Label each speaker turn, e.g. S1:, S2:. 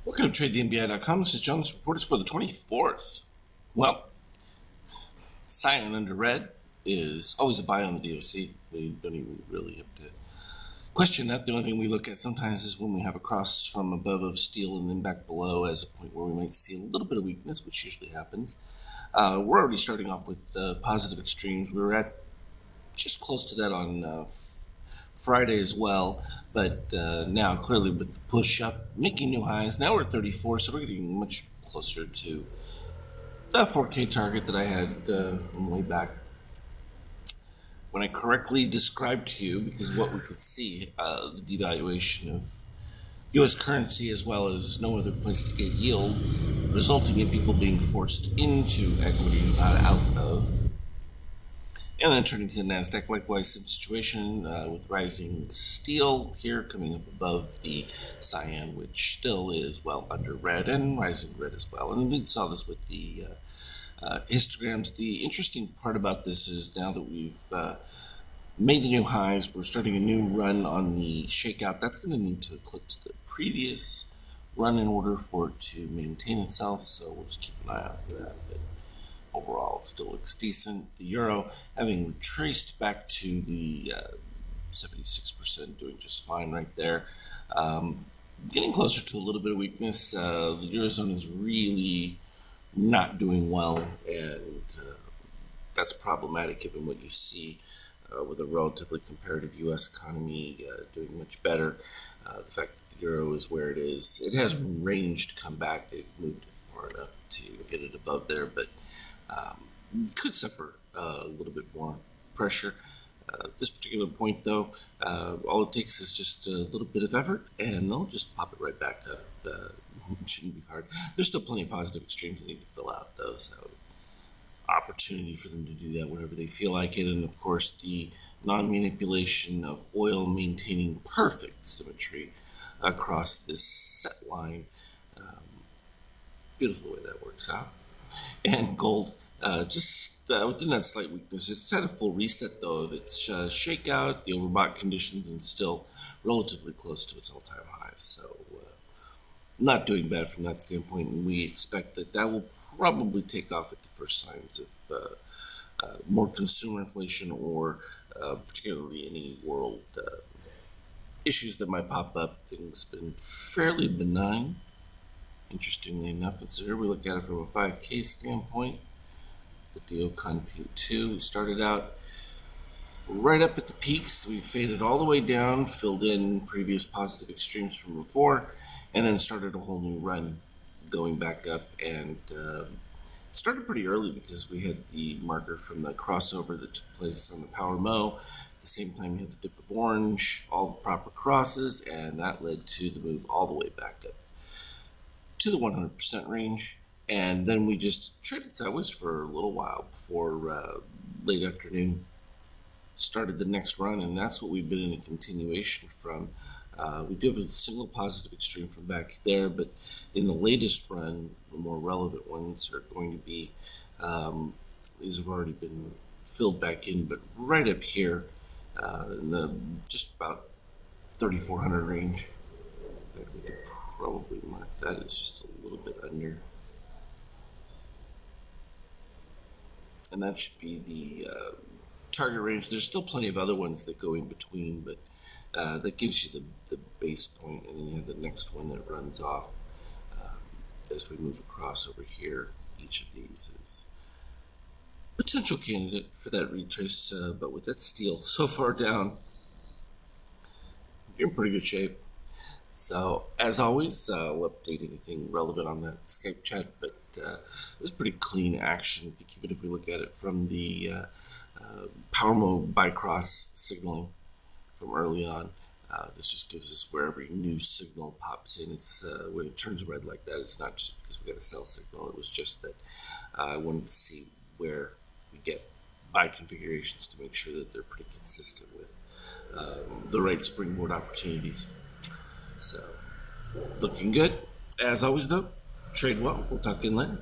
S1: Welcome to TradeTheNBI.com. This is Jonas Reporters for the 24th. Well, cyan under red is always a buy on the DOC. We don't even really have to question that. The only thing we look at sometimes is when we have a cross from above of steel and then back below as a point where we might see a little bit of weakness, which usually happens. We're already starting off with positive extremes. We were at just close to that on Friday as well, but now clearly with the push up, making new highs. Now we're at 34, so we're getting much closer to the 4K target that I had from way back when I correctly described to you, because what we could see, the devaluation of U.S. currency as well as no other place to get yield, resulting in people being forced into equities, not out of. And then turning to the NASDAQ, likewise, same situation with rising steel here coming up above the cyan, which still is well under red and rising red as well. And we saw this with the histograms. The interesting part about this is now that we've made the new highs, we're starting a new run on the shakeout. That's going to need to eclipse the previous run in order for it to maintain itself. So we'll just keep an eye out for that. But overall, it still looks decent. The euro having retraced back to the 76%, doing just fine right there. Getting closer to a little bit of weakness. The Eurozone is really not doing well, and that's problematic given what you see with a relatively comparative U.S. economy doing much better. The fact that the euro is where it is, it has range to come back. They've moved it far enough to get it above there, but could suffer a little bit more pressure. This particular point, though, all it takes is just a little bit of effort, and they'll just pop it right back up. It shouldn't be hard. There's still plenty of positive extremes that need to fill out, though, so opportunity for them to do that whenever they feel like it. And, of course, the non-manipulation of oil maintaining perfect symmetry across this set line. Beautiful way that works out. And gold, just within that slight weakness, it's had a full reset though of its shakeout, the overbought conditions, and still relatively close to its all-time highs. So not doing bad from that standpoint, and we expect that that will probably take off at the first signs of more consumer inflation or particularly any world issues that might pop up. Things have been fairly benign. Interestingly enough, it's here we look at it from a 5K standpoint. The Diokon P2, we started out right up at the peaks. We faded all the way down, filled in previous positive extremes from before, and then started a whole new run going back up. And it started pretty early because we had the marker from the crossover that took place on the Power Mo. At the same time, we had the dip of orange, all the proper crosses, and that led to the move all the way back up to the 100% range, and then we just traded sideways for a little while before late afternoon started the next run, and that's what we've been in a continuation from. We do have a single positive extreme from back there, but in the latest run, the more relevant ones are going to be, these have already been filled back in, but right up here in the just about 3,400 range. We could probably mark that as just a little bit under, and that should be the target range. There's still plenty of other ones that go in between, but that gives you the base point, and then you have the next one that runs off as we move across over here. Each of these is a potential candidate for that retrace, but with that steel so far down, you're in pretty good shape. So, as always, I'll update anything relevant on that Skype chat, but it was pretty clean action. I think even if we look at it from the Power Mode by cross signaling from early on, this just gives us where every new signal pops in. It's when it turns red like that, it's not just because we got a sell signal. It was just that I wanted to see where we get buy configurations to make sure that they're pretty consistent with the right springboard opportunities. So, looking good. As always, though, trade well. We'll talk in later.